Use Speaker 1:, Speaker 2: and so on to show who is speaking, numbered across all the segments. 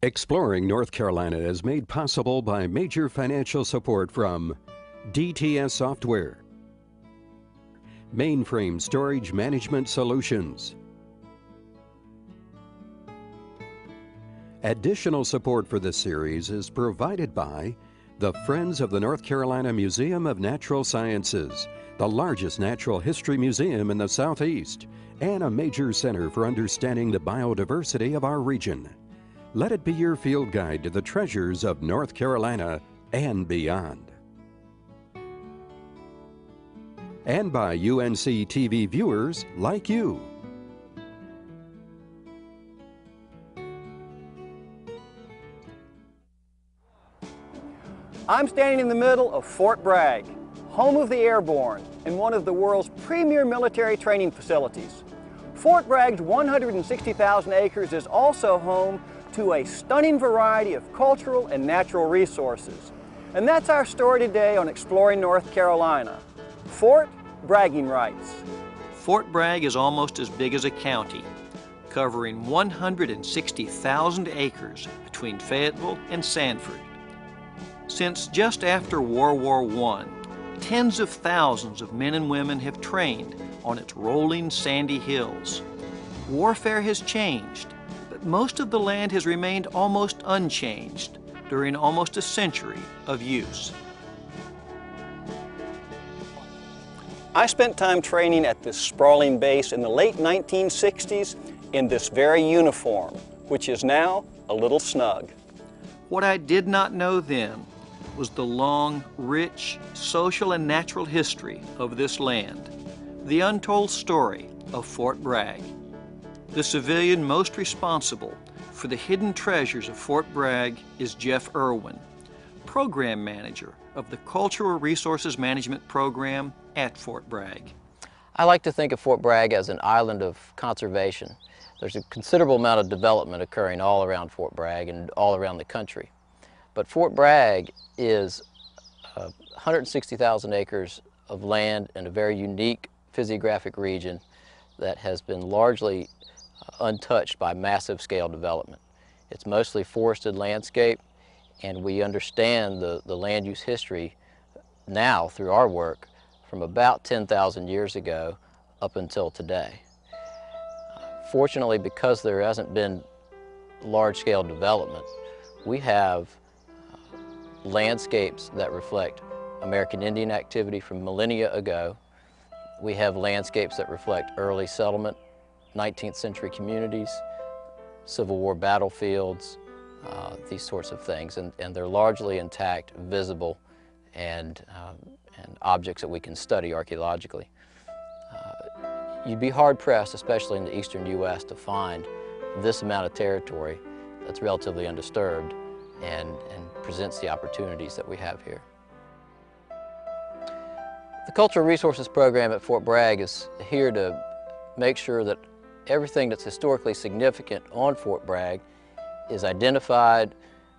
Speaker 1: Exploring North Carolina is made possible by major financial support from DTS Software, Mainframe Storage Management Solutions. Additional support for this series is provided by the Friends of the North Carolina Museum of Natural Sciences, the largest natural history museum in the Southeast, and a major center for understanding the biodiversity of our region. Let it be your field guide to the treasures of North Carolina and beyond. And by UNC TV viewers like you.
Speaker 2: I'm standing in the middle of Fort Bragg, home of the airborne and one of the world's premier military training facilities. Fort Bragg's 160,000 acres is also home to a stunning variety of cultural and natural resources. And that's our story today on Exploring North Carolina. Fort Bragging Rights.
Speaker 3: Fort Bragg is almost as big as a county, covering 160,000 acres between Fayetteville and Sanford. Since just after World War I, tens of thousands of men and women have trained on its rolling sandy hills. Warfare has changed, but most of the land has remained almost unchanged during almost a century of use.
Speaker 2: I spent time training at this sprawling base in the late 1960s in this very uniform, which is now a little snug.
Speaker 3: What I did not know then was the long, rich social and natural history of this land, the untold story of Fort Bragg. The civilian most responsible for the hidden treasures of Fort Bragg is Jeff Irwin, Program Manager of the Cultural Resources Management Program at Fort Bragg.
Speaker 4: I like to think of Fort Bragg as an island of conservation. There's a considerable amount of development occurring all around Fort Bragg and all around the country. But Fort Bragg is 160,000 acres of land in a very unique physiographic region that has been largely untouched by massive scale development. It's mostly forested landscape, and we understand the land use history now through our work from about 10,000 years ago up until today. Fortunately, because there hasn't been large-scale development, we have landscapes that reflect American Indian activity from millennia ago. We have landscapes that reflect early settlement, 19th century communities, Civil War battlefields, these sorts of things, and they're largely intact, visible, and objects that we can study archaeologically. You'd be hard-pressed, especially in the eastern U.S., to find this amount of territory that's relatively undisturbed and presents the opportunities that we have here. The Cultural Resources Program at Fort Bragg is here to make sure that everything that's historically significant on Fort Bragg is identified,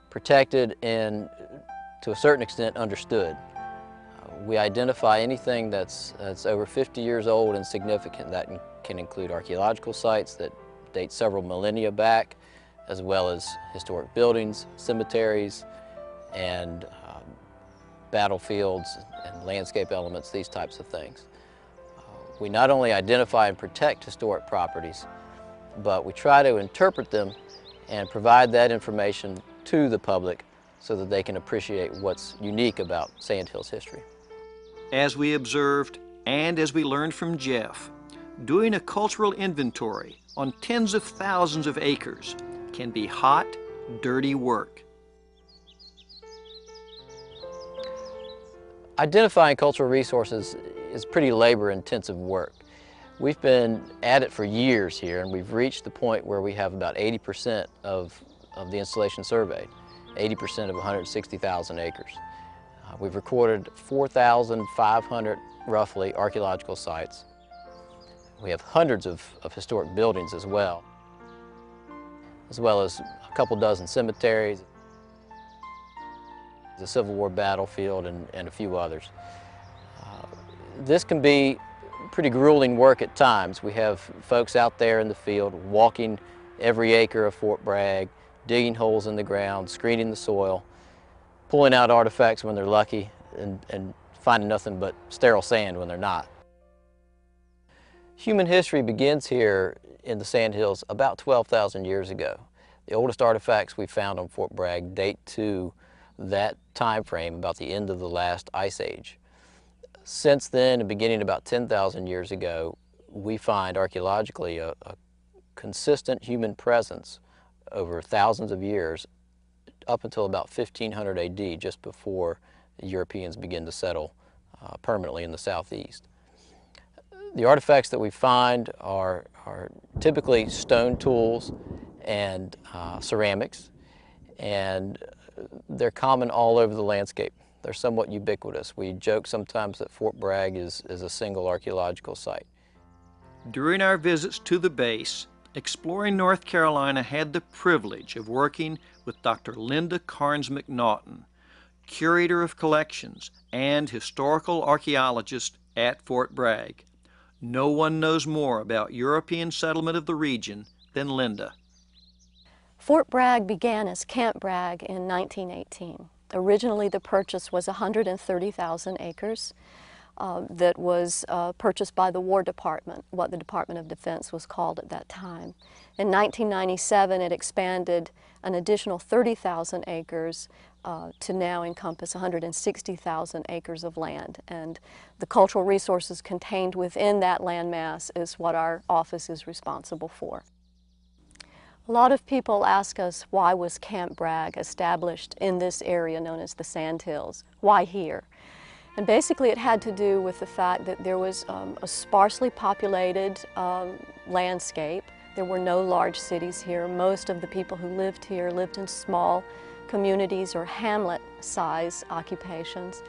Speaker 4: protected, and to a certain extent understood. We identify anything that's over 50 years old and significant. That can include archaeological sites that date several millennia back, as well as historic buildings, cemeteries, and battlefields and landscape elements, these types of things. We not only identify and protect historic properties, but we try to interpret them and provide that information to the public so that they can appreciate what's unique about Sand Hills history.
Speaker 3: As we observed and as we learned from Jeff, doing a cultural inventory on tens of thousands of acres can be hot, dirty work.
Speaker 4: Identifying cultural resources is pretty labor-intensive work. We've been at it for years here, and we've reached the point where we have about 80% of the installation surveyed, 80% of 160,000 acres. We've recorded 4,500, roughly, archaeological sites. We have hundreds of historic buildings as well as a couple dozen cemeteries, the Civil War battlefield, and a few others. This can be pretty grueling work at times. We have folks out there in the field walking every acre of Fort Bragg, digging holes in the ground, screening the soil, pulling out artifacts when they're lucky, and finding nothing but sterile sand when they're not. Human history begins here in the Sandhills about 12,000 years ago. The oldest artifacts we found on Fort Bragg date to that time frame, about the end of the last ice age. Since then, and beginning about 10,000 years ago, we find archaeologically a consistent human presence over thousands of years up until about 1500 AD, just before the Europeans begin to settle permanently in the southeast. The artifacts that we find are typically stone tools and ceramics, and they're common all over the landscape. They're somewhat ubiquitous. We joke sometimes that Fort Bragg is a single archaeological site.
Speaker 3: During our visits to the base, Exploring North Carolina had the privilege of working with Dr. Linda Carnes McNaughton, Curator of Collections and Historical Archaeologist at Fort Bragg. No one knows more about European settlement of the region than Linda.
Speaker 5: Fort Bragg began as Camp Bragg in 1918. Originally, the purchase was 130,000 acres that was purchased by the War Department, what the Department of Defense was called at that time. In 1997, it expanded an additional 30,000 acres to now encompass 160,000 acres of land. And the cultural resources contained within that landmass is what our office is responsible for. A lot of people ask us, why was Camp Bragg established in this area known as the Sandhills? Why here? And basically it had to do with the fact that there was a sparsely populated landscape. There were no large cities here. Most of the people who lived here lived in small communities or hamlet-size occupations.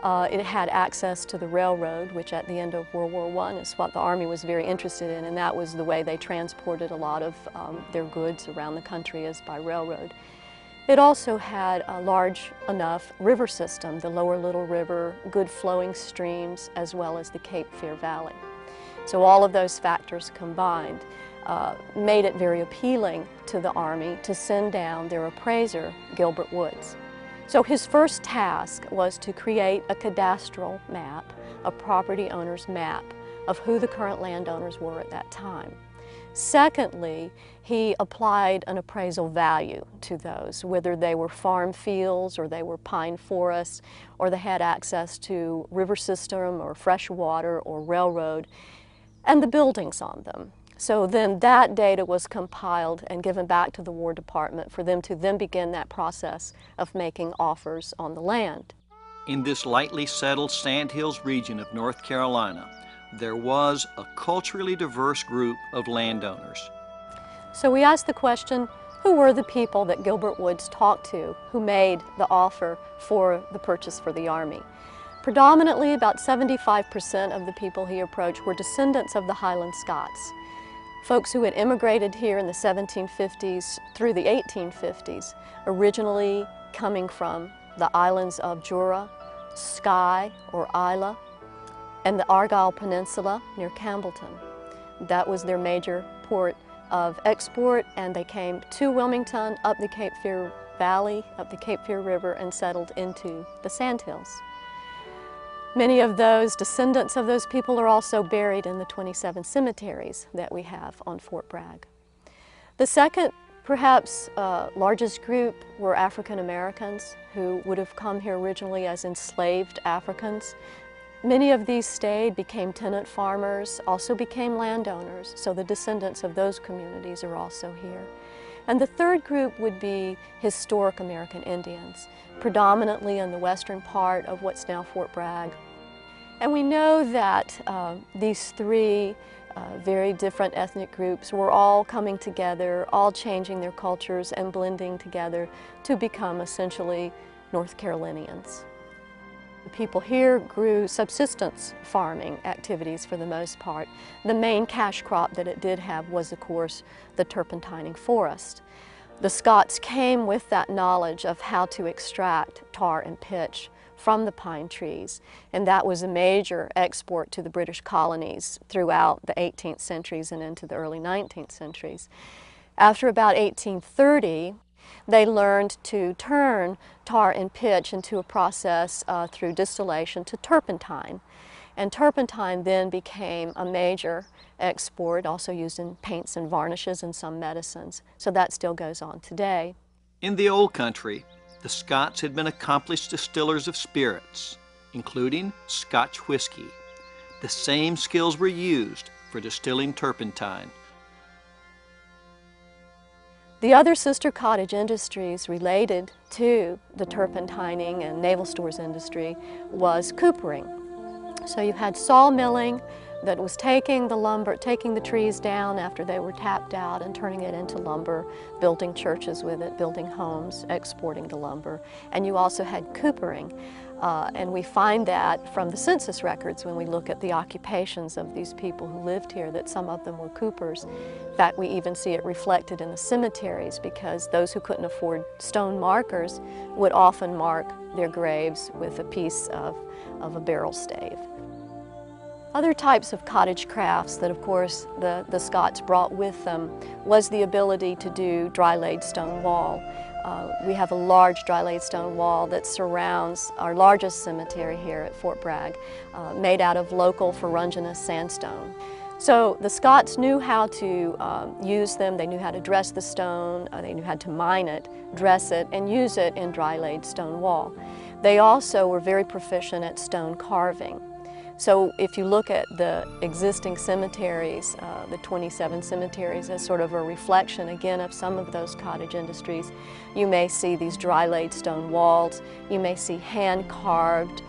Speaker 5: It had access to the railroad, which at the end of World War I is what the Army was very interested in, and that was the way they transported a lot of their goods around the country, is by railroad. It also had a large enough river system, the Lower Little River, good flowing streams, as well as the Cape Fear Valley. So all of those factors combined made it very appealing to the Army to send down their appraiser, Gilbert Woods. So his first task was to create a cadastral map, a property owner's map of who the current landowners were at that time. Secondly, he applied an appraisal value to those, whether they were farm fields or they were pine forests or they had access to river system or fresh water or railroad and the buildings on them. So then that data was compiled and given back to the War Department for them to then begin that process of making offers on the land.
Speaker 3: In this lightly settled Sandhills region of North Carolina, there was a culturally diverse group of landowners.
Speaker 5: So we asked the question, who were the people that Gilbert Woods talked to who made the offer for the purchase for the Army? Predominantly, about 75% of the people he approached were descendants of the Highland Scots. Folks who had immigrated here in the 1750s through the 1850s, originally coming from the islands of Jura, Skye or Isla, and the Argyll Peninsula near Campbellton. That was their major port of export, and they came to Wilmington, up the Cape Fear Valley, up the Cape Fear River, and settled into the Sandhills. Many of those descendants of those people are also buried in the 27 cemeteries that we have on Fort Bragg. The second, perhaps largest group were African Americans who would have come here originally as enslaved Africans. Many of these stayed, became tenant farmers, also became landowners, so the descendants of those communities are also here. And the third group would be historic American Indians, predominantly in the western part of what's now Fort Bragg. And we know that these three very different ethnic groups were all coming together, all changing their cultures and blending together to become essentially North Carolinians. The people here grew subsistence farming activities for the most part. The main cash crop that it did have was, of course, the turpentining forest. The Scots came with that knowledge of how to extract tar and pitch from the pine trees, and that was a major export to the British colonies throughout the 18th centuries and into the early 19th centuries. After about 1830, They learned to turn tar and pitch into a process through distillation to turpentine. And turpentine then became a major export, also used in paints and varnishes and some medicines. So that still goes on today.
Speaker 3: In the old country, the Scots had been accomplished distillers of spirits, including Scotch whiskey. The same skills were used for distilling turpentine.
Speaker 5: The other sister cottage industries related to the turpentining and naval stores industry was coopering. So you had sawmilling that was taking the lumber, taking the trees down after they were tapped out and turning it into lumber, building churches with it, building homes, exporting the lumber. And you also had coopering. And we find that from the census records when we look at the occupations of these people who lived here, that some of them were coopers. In fact, we even see it reflected in the cemeteries, because those who couldn't afford stone markers would often mark their graves with a piece of a barrel stave. Other types of cottage crafts that, of course, the Scots brought with them was the ability to do dry-laid stone wall. We have a large dry-laid stone wall that surrounds our largest cemetery here at Fort Bragg, made out of local ferruginous sandstone. So the Scots knew how to use them. They knew how to dress the stone, they knew how to mine it, dress it, and use it in dry-laid stone wall. They also were very proficient at stone carving. So if you look at the existing cemeteries, the 27 cemeteries, as sort of a reflection again of some of those cottage industries, you may see these dry-laid stone walls. You may see hand-carved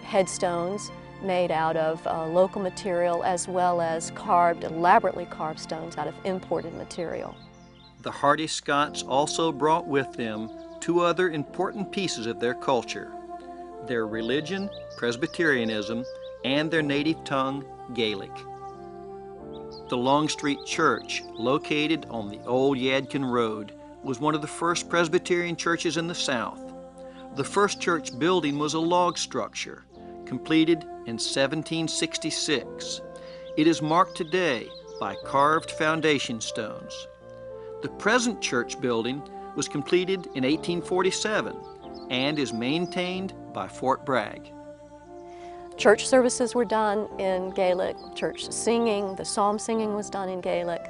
Speaker 5: headstones made out of local material, as well as elaborately carved stones out of imported material.
Speaker 3: The hardy Scots also brought with them two other important pieces of their culture: their religion, Presbyterianism, and their native tongue, Gaelic. The Longstreet Church, located on the old Yadkin Road, was one of the first Presbyterian churches in the South. The first church building was a log structure, completed in 1766. It is marked today by carved foundation stones. The present church building was completed in 1847 and is maintained by Fort Bragg.
Speaker 5: Church services were done in Gaelic, church singing, the psalm singing was done in Gaelic.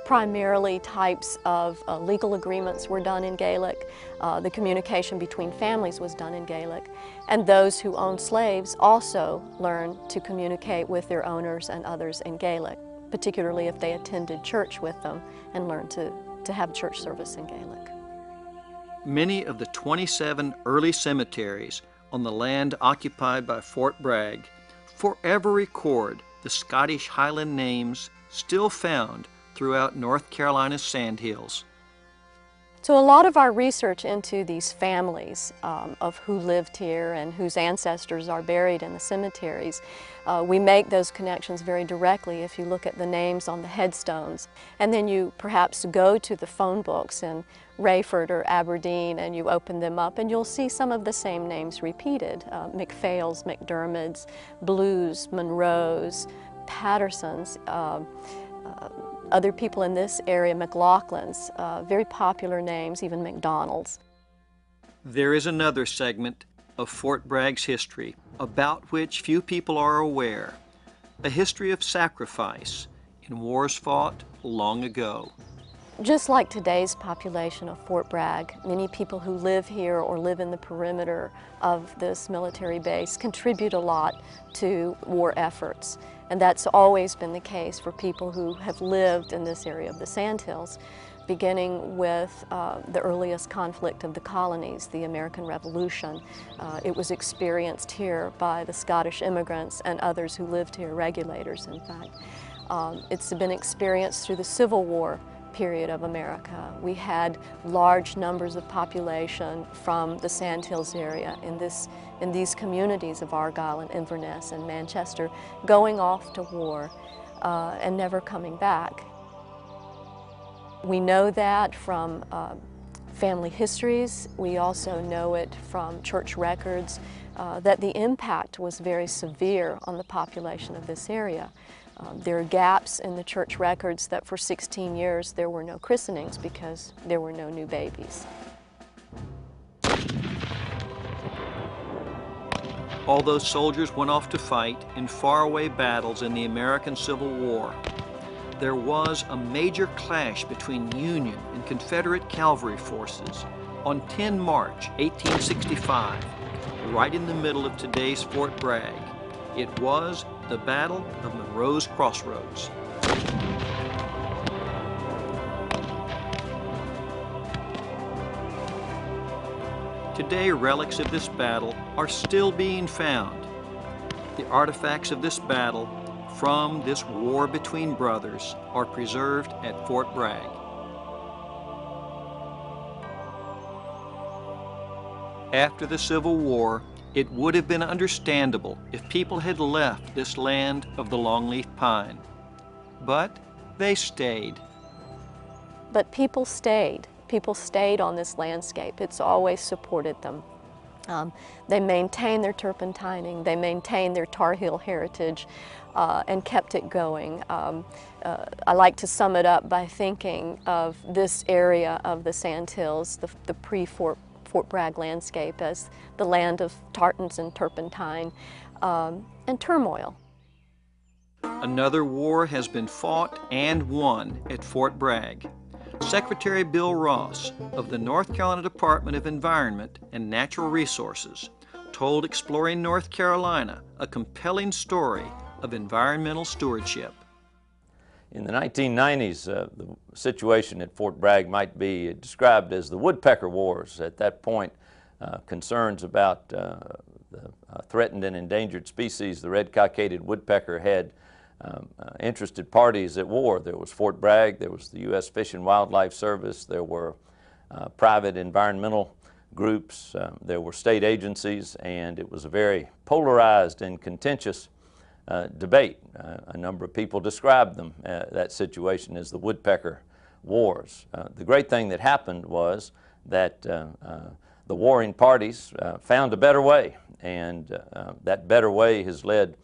Speaker 5: Primarily types of legal agreements were done in Gaelic. The communication between families was done in Gaelic. And those who owned slaves also learned to communicate with their owners and others in Gaelic, particularly if they attended church with them and learned to have church service in Gaelic.
Speaker 3: Many of the 27 early cemeteries on the land occupied by Fort Bragg forever record the Scottish Highland names still found throughout North Carolina's sandhills.
Speaker 5: So a lot of our research into these families of who lived here and whose ancestors are buried in the cemeteries, we make those connections very directly if you look at the names on the headstones. And then you perhaps go to the phone books in Rayford or Aberdeen and you open them up and you'll see some of the same names repeated. McPhails, McDermotts, Blues, Monroes, Pattersons, other people in this area, McLaughlin's, very popular names, even McDonald's.
Speaker 3: There is another segment of Fort Bragg's history about which few people are aware, a history of sacrifice in wars fought long ago.
Speaker 5: Just like today's population of Fort Bragg, many people who live here or live in the perimeter of this military base contribute a lot to war efforts. And that's always been the case for people who have lived in this area of the Sandhills, beginning with the earliest conflict of the colonies, the American Revolution. It was experienced here by the Scottish immigrants and others who lived here, regulators in fact. It's been experienced through the Civil War period of America. We had large numbers of population from the Sandhills area in these communities of Argyle and Inverness and Manchester going off to war and never coming back. We know that from family histories. We also know it from church records that the impact was very severe on the population of this area. There are gaps in the church records that for 16 years there were no christenings because there were no new babies.
Speaker 3: Although soldiers went off to fight in faraway battles in the American Civil War, there was a major clash between Union and Confederate cavalry forces on 10 March 1865, right in the middle of today's Fort Bragg. It was the Battle of Monroe's Crossroads. Today, relics of this battle are still being found. The artifacts of this battle from this war between brothers are preserved at Fort Bragg. After the Civil War, it would have been understandable if people had left this land of the longleaf pine. But they stayed.
Speaker 5: But people stayed. People stayed on this landscape. It's always supported them. They maintained their turpentining, they maintained their Tar Heel heritage, and kept it going. I like to sum it up by thinking of this area of the Sandhills, the pre-Fort Bragg landscape, as the land of tartans and turpentine and turmoil.
Speaker 3: Another war has been fought and won at Fort Bragg. Secretary Bill Ross of the North Carolina Department of Environment and Natural Resources told Exploring North Carolina a compelling story of environmental stewardship.
Speaker 6: In the 1990s, the situation at Fort Bragg might be described as the Woodpecker Wars. At that point, concerns about the threatened and endangered species, the red-cockaded woodpecker, had interested parties at war. There was Fort Bragg, there was the U.S. Fish and Wildlife Service, there were private environmental groups, there were state agencies, and it was a very polarized and contentious debate. A number of people described them, that situation, as the Woodpecker Wars. The great thing that happened was that the warring parties found a better way, and that better way has led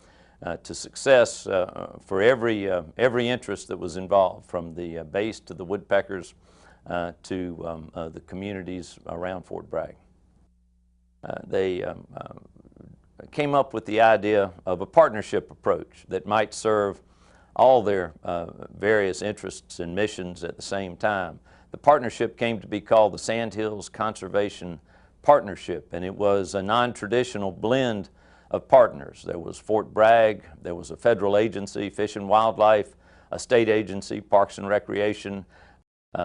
Speaker 6: to success for every interest that was involved, from the base to the woodpeckers to the communities around Fort Bragg. They came up with the idea of a partnership approach that might serve all their various interests and missions at the same time. The partnership came to be called the Sandhills Conservation Partnership, and it was a non-traditional blend of partners. There was Fort Bragg, there was a federal agency, Fish and Wildlife, a state agency, Parks and Recreation.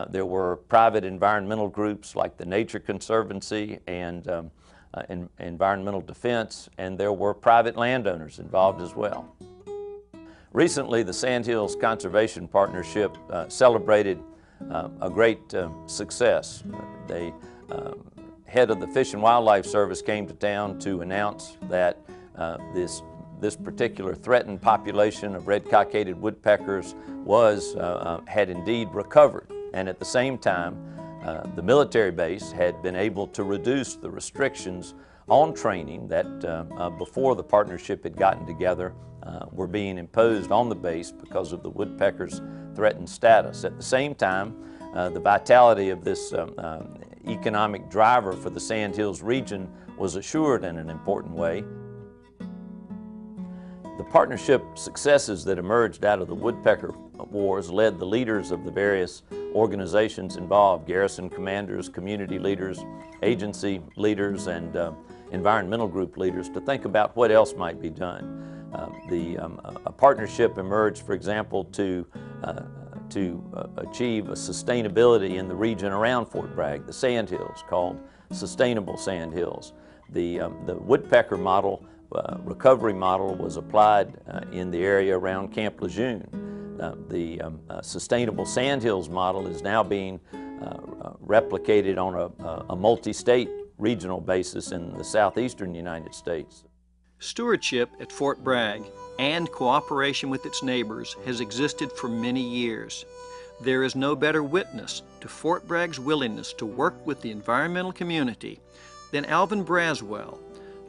Speaker 6: There were private environmental groups like the Nature Conservancy and Environmental Defense, and there were private landowners involved as well. Recently, the Sandhills Conservation Partnership celebrated a great success. The head of the Fish and Wildlife Service came to town to announce that this particular threatened population of red-cockaded woodpeckers had indeed recovered, and at the same time the military base had been able to reduce the restrictions on training that before the partnership had gotten together were being imposed on the base because of the woodpeckers' threatened status. At the same time, the vitality of this economic driver for the Sandhills region was assured in an important way. The partnership successes that emerged out of the Woodpecker Wars led the leaders of the various organizations involved, garrison commanders, community leaders, agency leaders, and environmental group leaders, to think about what else might be done. A partnership emerged, for example, to achieve a sustainability in the region around Fort Bragg, the Sandhills, called Sustainable Sandhills. The woodpecker model, recovery model, was applied in the area around Camp Lejeune. The Sustainable Sandhills model is now being replicated on a multi-state regional basis in the southeastern United States.
Speaker 3: Stewardship at Fort Bragg and cooperation with its neighbors has existed for many years. There is no better witness to Fort Bragg's willingness to work with the environmental community than Alvin Braswell,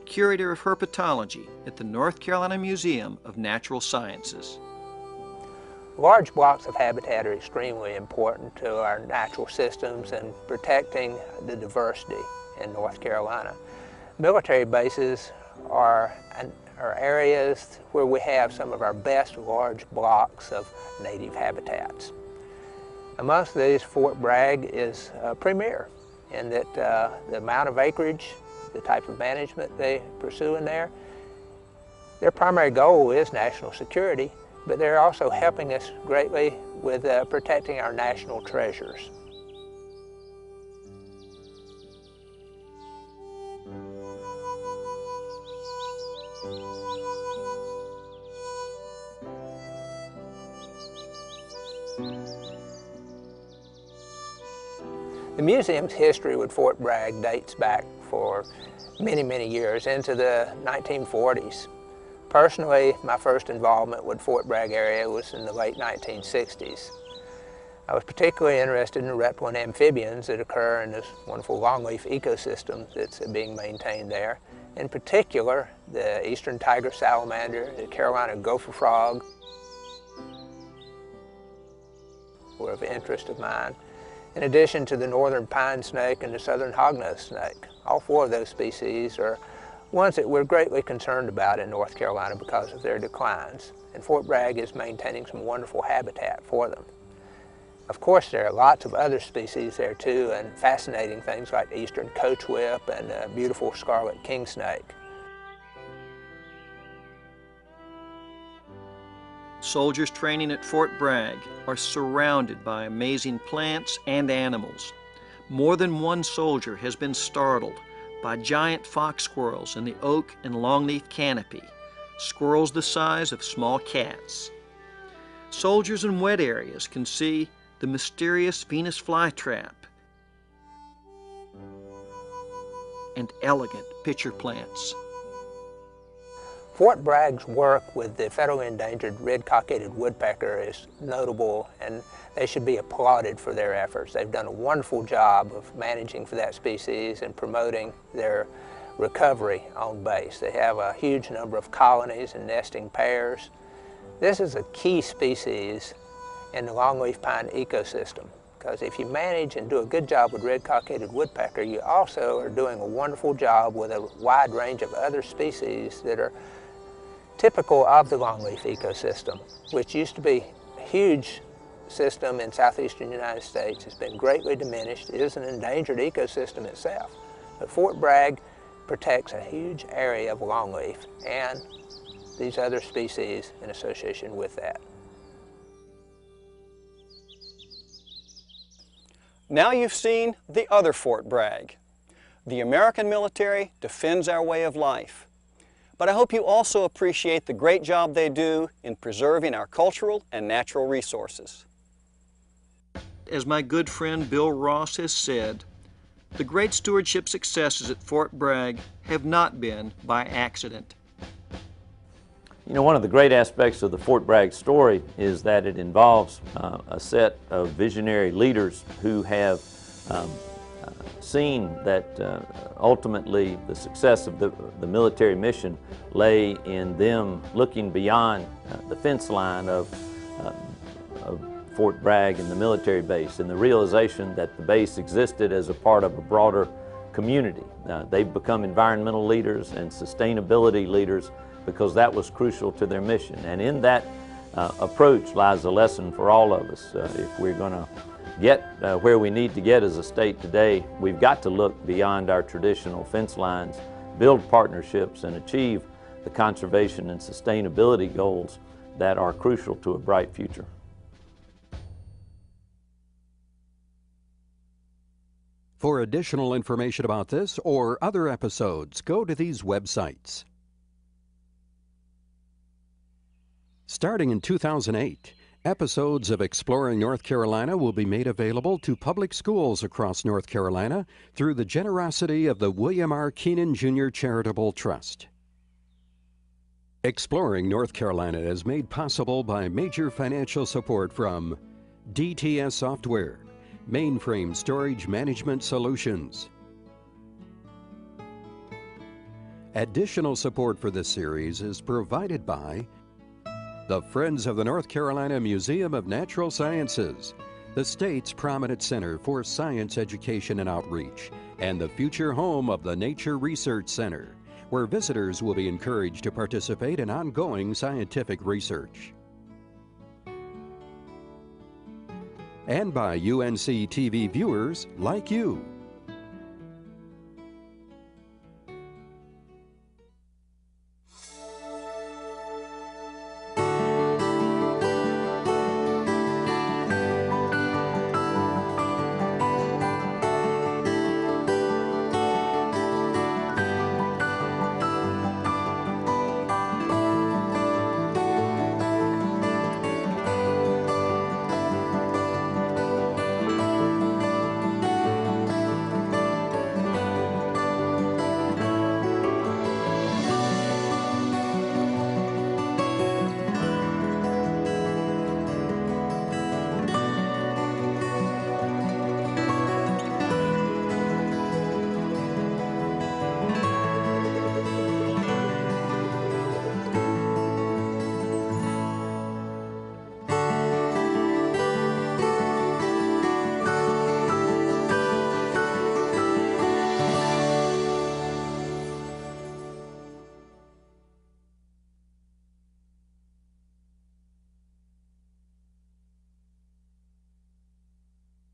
Speaker 3: Curator of Herpetology at the North Carolina Museum of Natural Sciences.
Speaker 7: Large blocks of habitat are extremely important to our natural systems and protecting the diversity in North Carolina. Military bases are areas where we have some of our best large blocks of native habitats. Amongst these, Fort Bragg is premier in that the amount of acreage, the type of management they pursue in there, their primary goal is national security, but they're also helping us greatly with protecting our national treasures. The museum's history with Fort Bragg dates back for many, many years, into the 1940s. Personally, my first involvement with Fort Bragg area was in the late 1960s. I was particularly interested in the reptile amphibians that occur in this wonderful longleaf ecosystem that's being maintained there. In particular, the eastern tiger salamander, the Carolina gopher frog were of interest of mine, in addition to the northern pine snake and the southern hognose snake. All four of those species are ones that we're greatly concerned about in North Carolina because of their declines, and Fort Bragg is maintaining some wonderful habitat for them. Of course, there are lots of other species there too, and fascinating things like the eastern coach whip and the beautiful scarlet king snake.
Speaker 3: Soldiers training at Fort Bragg are surrounded by amazing plants and animals. More than one soldier has been startled by giant fox squirrels in the oak and longleaf canopy, squirrels the size of small cats. Soldiers in wet areas can see the mysterious Venus flytrap and elegant pitcher plants.
Speaker 7: Fort Bragg's work with the federally endangered red-cockaded woodpecker is notable, and they should be applauded for their efforts. They've done a wonderful job of managing for that species and promoting their recovery on base. They have a huge number of colonies and nesting pairs. This is a key species in the longleaf pine ecosystem, because if you manage and do a good job with red-cockaded woodpecker, you also are doing a wonderful job with a wide range of other species that are typical of the longleaf ecosystem, which used to be a huge system in southeastern United States. It's been greatly diminished. It is an endangered ecosystem itself. But Fort Bragg protects a huge area of longleaf and these other species in association with that.
Speaker 2: Now you've seen the other Fort Bragg. The American military defends our way of life. But I hope you also appreciate the great job they do in preserving our cultural and natural resources.
Speaker 3: As my good friend Bill Ross has said, the great stewardship successes at Fort Bragg have not been by accident.
Speaker 6: You know, one of the great aspects of the Fort Bragg story is that it involves a set of visionary leaders who have seen that ultimately the success of the military mission lay in them looking beyond the fence line of Fort Bragg and the military base, and the realization that the base existed as a part of a broader community. They've become environmental leaders and sustainability leaders because that was crucial to their mission. And in that approach lies a lesson for all of us. If we're going to get where we need to get as a state today, we've got to look beyond our traditional fence lines, build partnerships, and achieve the conservation and sustainability goals that are crucial to a bright future.
Speaker 1: For additional information about this or other episodes, go to these websites. Starting in 2008, episodes of Exploring North Carolina will be made available to public schools across North Carolina through the generosity of the William R. Keenan Jr. Charitable Trust. Exploring North Carolina is made possible by major financial support from DTS Software, Mainframe Storage Management Solutions. Additional support for this series is provided by the Friends of the North Carolina Museum of Natural Sciences, the state's prominent center for science education and outreach, and the future home of the Nature Research Center, where visitors will be encouraged to participate in ongoing scientific research. And by UNC TV viewers like you.